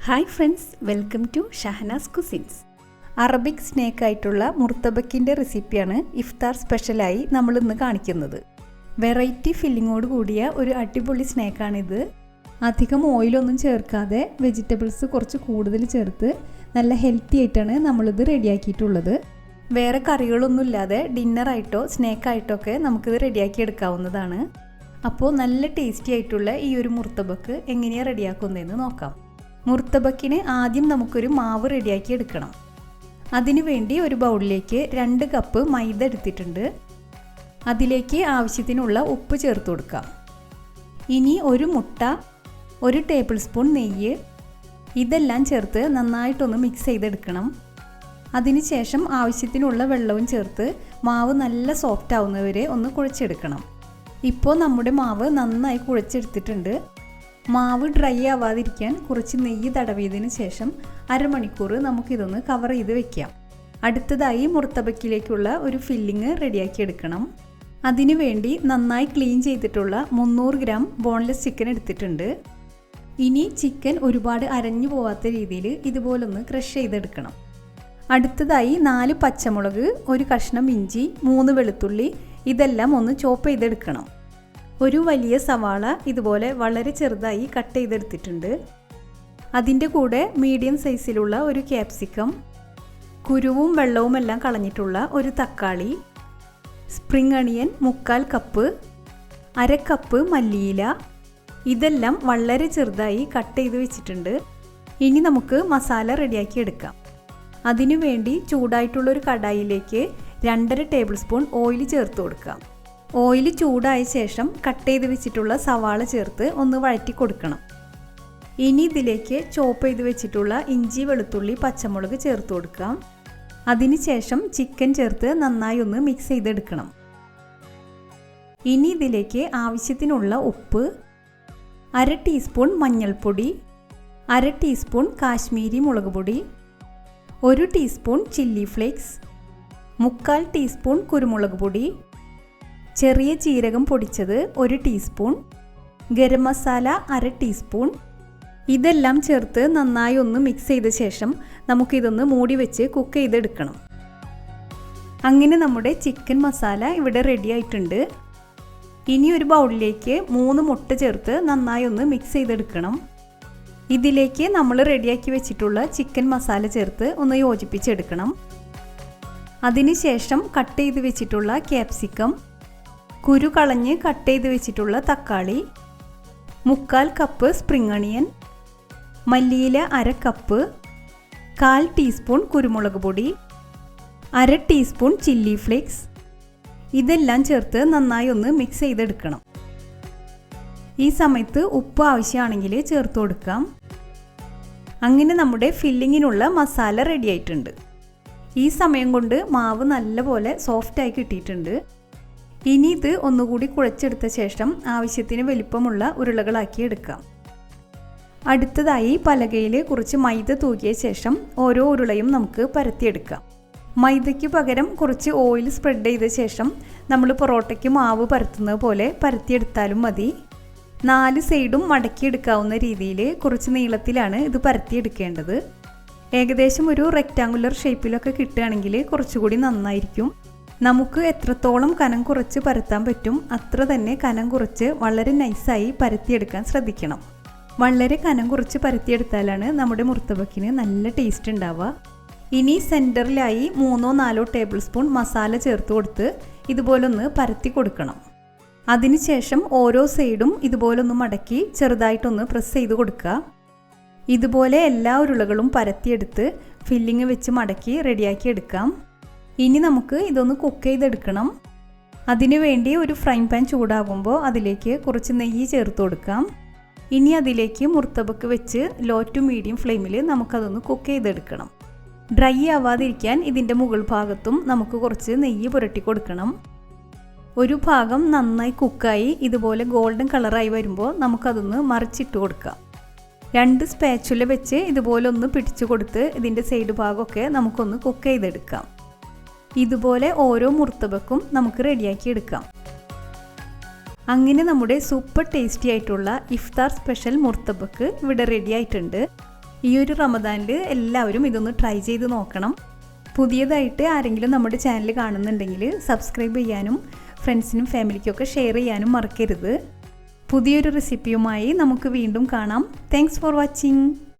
Hi friends, welcome to Shahnaz cuisines. Arabic snack ആയിട്ടുള്ള മുർത്തബക്കിൻ്റെ റെസിപ്പിയാണ് ഇഫ്താർ സ്പെഷ്യലായി നമ്മൾ ഇന്ന് കാണിക്കുന്നത്. വെറൈറ്റി ഫില്ലിങ്ങോട് കൂടിയ ഒരു അടിപൊളി സ്നേക്കാണിത്. അധികം ഓയിലൊന്നും ചേർക്കാതെ വെജിറ്റബിൾസ് കുറച്ച് കൂടുതൽ ചേർത്ത് നല്ല ഹെൽത്തി ആയിട്ടാണ് നമ്മളിത് റെഡിയാക്കിയിട്ടുള്ളത്. വേറെ കറികളൊന്നുമില്ലാതെ ഡിന്നറായിട്ടോ സ്നേക്കായിട്ടോ ഒക്കെ നമുക്കിത് റെഡിയാക്കി എടുക്കാവുന്നതാണ്. അപ്പോൾ നല്ല ടേസ്റ്റി ആയിട്ടുള്ള ഈ ഒരു മുർത്തബക്ക് എങ്ങനെയാണ് റെഡിയാക്കുന്നതെന്ന് നോക്കാം. മുർത്തബക്കിന് ആദ്യം നമുക്കൊരു മാവ് റെഡിയാക്കി എടുക്കണം. അതിനു വേണ്ടി ഒരു ബൗളിലേക്ക് 2 കപ്പ് മൈദ എടുത്തിട്ടുണ്ട്. അതിലേക്ക് ആവശ്യത്തിനുള്ള ഉപ്പ് ചേർത്ത് കൊടുക്കാം. ഇനി ഒരു മുട്ട, 1 ടേബിൾ സ്പൂൺ നെയ്യ്, ഇതെല്ലാം ചേർത്ത് നന്നായിട്ടൊന്ന് മിക്സ് ചെയ്തെടുക്കണം. അതിനുശേഷം ആവശ്യത്തിനുള്ള വെള്ളവും ചേർത്ത് മാവ് നല്ല സോഫ്റ്റ് ആവുന്നവരെ ഒന്ന് കുഴച്ചെടുക്കണം. ഇപ്പോൾ നമ്മുടെ മാവ് നന്നായി കുഴച്ചെടുത്തിട്ടുണ്ട്. മാവ് ഡ്രൈ ആവാതിരിക്കാൻ കുറച്ച് നെയ്യ് തടവിയതിന് ശേഷം അരമണിക്കൂർ നമുക്കിതൊന്ന് കവർ ചെയ്ത് വെക്കാം. അടുത്തതായി മുർത്തബക്കിലേക്കുള്ള ഒരു ഫില്ലിങ് റെഡിയാക്കി എടുക്കണം. അതിനുവേണ്ടി നന്നായി ക്ലീൻ ചെയ്തിട്ടുള്ള 300 ഗ്രാം ബോൺലെസ് ചിക്കൻ എടുത്തിട്ടുണ്ട്. ഇനി ചിക്കൻ ഒരുപാട് അരഞ്ഞു പോവാത്ത രീതിയിൽ ഇതുപോലൊന്ന് ക്രഷ് ചെയ്തെടുക്കണം. അടുത്തതായി 4 പച്ചമുളക്, 1 കഷ്ണം ഇഞ്ചി, 3 വെളുത്തുള്ളി, ഇതെല്ലാം ഒന്ന് ചോപ്പ് ചെയ്തെടുക്കണം. ഒരു വലിയ സവാള ഇതുപോലെ വളരെ ചെറുതായി കട്ട് ചെയ്തെടുത്തിട്ടുണ്ട്. അതിൻ്റെ കൂടെ മീഡിയം സൈസിലുള്ള ഒരു ക്യാപ്സിക്കം, കുരുവും വെള്ളവും എല്ലാം കളഞ്ഞിട്ടുള്ള ഒരു തക്കാളി, സ്പ്രിംഗ് അണിയൻ 1/4 കപ്പ്, 1/2 കപ്പ് മല്ലിയില, ഇതെല്ലാം വളരെ ചെറുതായി കട്ട് ചെയ്ത് വെച്ചിട്ടുണ്ട്. ഇനി നമുക്ക് മസാല റെഡിയാക്കി എടുക്കാം. അതിനുവേണ്ടി ചൂടായിട്ടുള്ളൊരു കടായിലേക്ക് 2.5 ടേബിൾ സ്പൂൺ ഓയിൽ ചേർത്ത് കൊടുക്കാം. ഓയിൽ ചൂടായ ശേഷം കട്ട് ചെയ്ത് വെച്ചിട്ടുള്ള സവാള ചേർത്ത് ഒന്ന് വഴറ്റി കൊടുക്കണം. ഇനി ഇതിലേക്ക് ചോപ്പ് ചെയ്ത് വെച്ചിട്ടുള്ള ഇഞ്ചി, വെളുത്തുള്ളി, പച്ചമുളക് ചേർത്ത് കൊടുക്കാം. അതിനുശേഷം ചിക്കൻ ചേർത്ത് നന്നായി ഒന്ന് മിക്സ് ചെയ്തെടുക്കണം. ഇനി ഇതിലേക്ക് ആവശ്യത്തിനുള്ള ഉപ്പ്, 1/2 ടീസ്പൂൺ മഞ്ഞൾപ്പൊടി, 1/2 ടീസ്പൂൺ കാശ്മീരി മുളക് പൊടി, 1 ടീസ്പൂൺ ചില്ലി ഫ്ലേക്സ്, 1/4 ടീസ്പൂൺ കുരുമുളക് പൊടി, ചെറിയ ജീരകം പൊടിച്ചത് 1 ടീസ്പൂൺ, ഗരം മസാല 1/2 ടീസ്പൂൺ, ഇതെല്ലാം ചേർത്ത് നന്നായി ഒന്ന് മിക്സ് ചെയ്ത ശേഷം നമുക്കിതൊന്ന് മൂടി വെച്ച് കുക്ക് ചെയ്തെടുക്കണം. അങ്ങനെ നമ്മുടെ ചിക്കൻ മസാല ഇവിടെ റെഡി ആയിട്ടുണ്ട്. ഇനി ഒരു ബൗളിലേക്ക് 3 മുട്ട ചേർത്ത് നന്നായി ഒന്ന് മിക്സ് ചെയ്തെടുക്കണം. ഇതിലേക്ക് നമ്മൾ റെഡിയാക്കി വെച്ചിട്ടുള്ള ചിക്കൻ മസാല ചേർത്ത് ഒന്ന് യോജിപ്പിച്ചെടുക്കണം. അതിനുശേഷം കട്ട് ചെയ്ത് വെച്ചിട്ടുള്ള ക്യാപ്സിക്കം, കുരു കളഞ്ഞ് കട്ട് ചെയ്ത് വെച്ചിട്ടുള്ള തക്കാളി, 1/4 കപ്പ് സ്പ്രിംഗ് അണിയൻ, മല്ലിയില 1/2 കപ്പ്, 1/4 ടീസ്പൂൺ കുരുമുളക് പൊടി, 1/2 ടീസ്പൂൺ ചില്ലി ഫ്ലേക്സ്, ഇതെല്ലാം ചേർത്ത് നന്നായി ഒന്ന് മിക്സ് ചെയ്തെടുക്കണം. ഈ സമയത്ത് ഉപ്പ് ആവശ്യമാണെങ്കിൽ ചേർത്ത് കൊടുക്കാം. അങ്ങനെ നമ്മുടെ ഫില്ലിങ്ങിനുള്ള മസാല റെഡി ആയിട്ടുണ്ട്. ഈ സമയം കൊണ്ട് മാവ് നല്ലപോലെ സോഫ്റ്റായി കിട്ടിയിട്ടുണ്ട്. ഇനി ഇത് ഒന്നുകൂടി കുഴച്ചെടുത്ത ശേഷം ആവശ്യത്തിന് വലിപ്പമുള്ള ഉരുളകളാക്കി എടുക്കാം. അടുത്തതായി പലകയിൽ കുറച്ച് മൈദ തൂകിയ ശേഷം ഓരോ ഉരുളയും നമുക്ക് പരത്തിയെടുക്കാം. മൈദയ്ക്ക് പകരം കുറച്ച് ഓയിൽ സ്പ്രെഡ് ചെയ്ത ശേഷം നമ്മൾ പൊറോട്ടയ്ക്ക് മാവ് പരത്തുന്നത് പോലെ പരത്തിയെടുത്താലും മതി. 4 സൈഡും മടക്കിയെടുക്കാവുന്ന രീതിയിൽ കുറച്ച് നീളത്തിലാണ് ഇത് പരത്തിയെടുക്കേണ്ടത്. ഏകദേശം ഒരു റെക്റ്റാങ്കുലർ ഷേപ്പിലൊക്കെ കിട്ടുകയാണെങ്കിൽ കുറച്ചുകൂടി നന്നായിരിക്കും. നമുക്ക് എത്രത്തോളം കനം കുറച്ച് പരത്താൻ പറ്റും അത്ര തന്നെ കനം കുറച്ച് വളരെ നൈസായി പരത്തിയെടുക്കാൻ ശ്രദ്ധിക്കണം. വളരെ കനം കുറച്ച് പരത്തിയെടുത്താലാണ് നമ്മുടെ മുർത്തബക്കിന് നല്ല ടേസ്റ്റ് ഉണ്ടാവുക. ഇനി സെൻറ്ററിലായി 3-4 ടേബിൾ സ്പൂൺ മസാല ചേർത്ത് കൊടുത്ത് ഇതുപോലൊന്ന് പരത്തി കൊടുക്കണം. അതിനുശേഷം ഓരോ സൈഡും ഇതുപോലൊന്ന് മടക്കി ചെറുതായിട്ടൊന്ന് പ്രസ് ചെയ്ത് കൊടുക്കുക. ഇതുപോലെ എല്ലാ ഉരുളകളും പരത്തിയെടുത്ത് ഫില്ലിങ് വെച്ച് മടക്കി റെഡിയാക്കി എടുക്കാം. ഇനി നമുക്ക് ഇതൊന്ന് കുക്ക് ചെയ്തെടുക്കണം. അതിനുവേണ്ടി ഒരു ഫ്രൈങ് പാൻ ചൂടാകുമ്പോൾ അതിലേക്ക് കുറച്ച് നെയ്യ് ചേർത്ത് കൊടുക്കാം. ഇനി അതിലേക്ക് മുർത്തബക്ക് വെച്ച് ലോ ടു മീഡിയം ഫ്ലെയിമിൽ നമുക്കതൊന്ന് കുക്ക് ചെയ്തെടുക്കണം. ഡ്രൈ ആവാതിരിക്കാൻ ഇതിൻ്റെ മുകൾ ഭാഗത്തും നമുക്ക് കുറച്ച് നെയ്യ് പുരട്ടി കൊടുക്കണം. ഒരു ഭാഗം നന്നായി കുക്കായി ഇതുപോലെ ഗോൾഡൻ കളറായി വരുമ്പോൾ നമുക്കതൊന്ന് മറിച്ചിട്ട് കൊടുക്കാം. 2 സ്പാച്ചുല വെച്ച് ഇതുപോലെ ഒന്ന് പിടിച്ചു കൊടുത്ത് ഇതിൻ്റെ സൈഡ് ഭാഗമൊക്കെ നമുക്കൊന്ന് കുക്ക് ചെയ്തെടുക്കാം. ഇതുപോലെ ഓരോ മുർത്തബക്കും നമുക്ക് റെഡിയാക്കി എടുക്കാം. അങ്ങനെ നമ്മുടെ സൂപ്പർ ടേസ്റ്റി ആയിട്ടുള്ള ഇഫ്താർ സ്പെഷ്യൽ മുർത്തബക്ക് ഇവിടെ റെഡി ആയിട്ടുണ്ട്. ഈ ഒരു റമദാനിൽ എല്ലാവരും ഇതൊന്ന് ട്രൈ ചെയ്ത് നോക്കണം. പുതിയതായിട്ട് ആരെങ്കിലും നമ്മുടെ ചാനൽ കാണുന്നുണ്ടെങ്കിൽ സബ്സ്ക്രൈബ് ചെയ്യാനും ഫ്രണ്ട്സിനും ഫാമിലിക്കൊക്കെ ഷെയർ ചെയ്യാനും മറക്കരുത്. പുതിയൊരു റെസിപ്പിയുമായി നമുക്ക് വീണ്ടും കാണാം. Thanks for watching.